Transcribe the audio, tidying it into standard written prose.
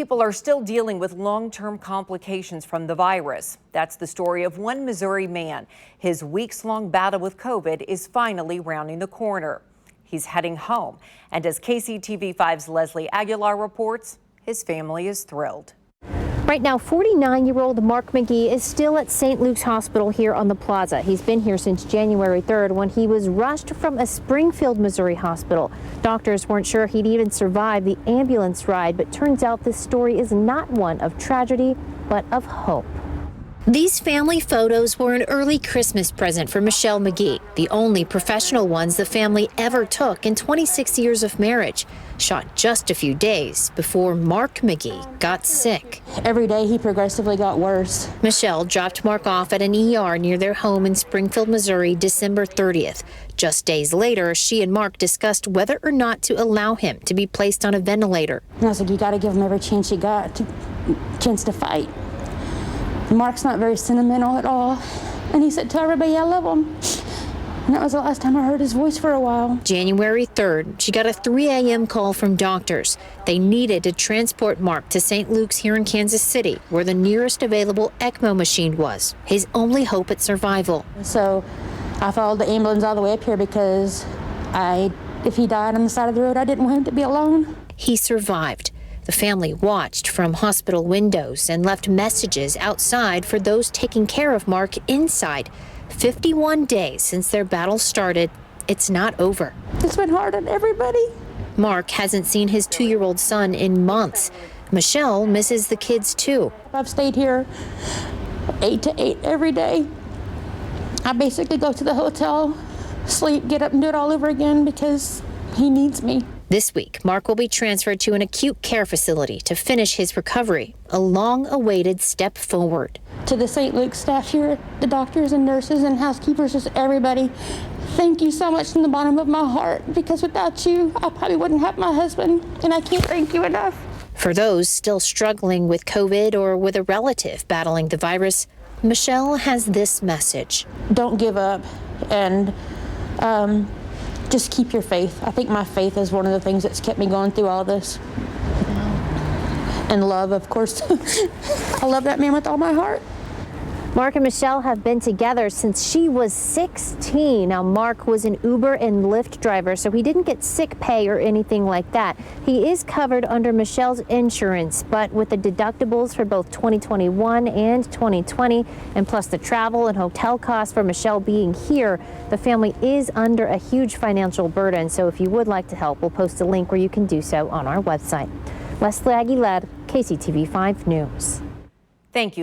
People are still dealing with long-term complications from the virus. That's the story of one Missouri man. His weeks-long battle with COVID is finally rounding the corner. He's heading home, and as KCTV5's Leslie Aguilar reports, his family is thrilled. Right now, 49-year-old Marc McGee is still at St. Luke's Hospital here on the Plaza. He's been here since January 3rd when he was rushed from a Springfield, Missouri hospital. Doctors weren't sure he'd even survive the ambulance ride, but turns out this story is not one of tragedy, but of hope. These family photos were an early Christmas present for Michelle McGee, the only professional ones the family ever took in 26 years of marriage. Shot just a few days before Marc McGee got sick. Every day he progressively got worse. Michelle dropped Marc off at an ER near their home in Springfield, Missouri, December 30th. Just days later, she and Marc discussed whether or not to allow him to be placed on a ventilator. And I was like, you got to give him every chance you got, chance to fight. Marc's not very sentimental at all. And he said, tell everybody I love him. And that was the last time I heard his voice for a while. January 3rd, she got a 3 a.m. call from doctors. They needed to transport Marc to St. Luke's here in Kansas City, where the nearest available ECMO machine was, his only hope at survival. So I followed the ambulance all the way up here because if he died on the side of the road, I didn't want him to be alone. He survived. The family watched from hospital windows and left messages outside for those taking care of Marc inside. 51 days since their battle started, it's not over. It's been hard on everybody. Marc hasn't seen his 2-year-old son in months. Michelle misses the kids too. I've stayed here 8 to 8 every day. I basically go to the hotel, sleep, get up and do it all over again because he needs me. This week, Marc will be transferred to an acute care facility to finish his recovery, a long-awaited step forward. To the St. Luke staff here, the doctors and nurses and housekeepers, just everybody, thank you so much from the bottom of my heart, because without you, I probably wouldn't have my husband, and I can't thank you enough. For those still struggling with COVID or with a relative battling the virus, Michelle has this message. Don't give up, and just keep your faith. I think my faith is one of the things that's kept me going through all this. And love, of course. I love that man with all my heart. Marc and Michelle have been together since she was 16. Now, Marc was an Uber and Lyft driver, so he didn't get sick pay or anything like that. He is covered under Michelle's insurance, but with the deductibles for both 2021 and 2020, and plus the travel and hotel costs for Michelle being here, the family is under a huge financial burden. So if you would like to help, we'll post a link where you can do so on our website. Leslie Aguilar, KCTV5 News. Thank you.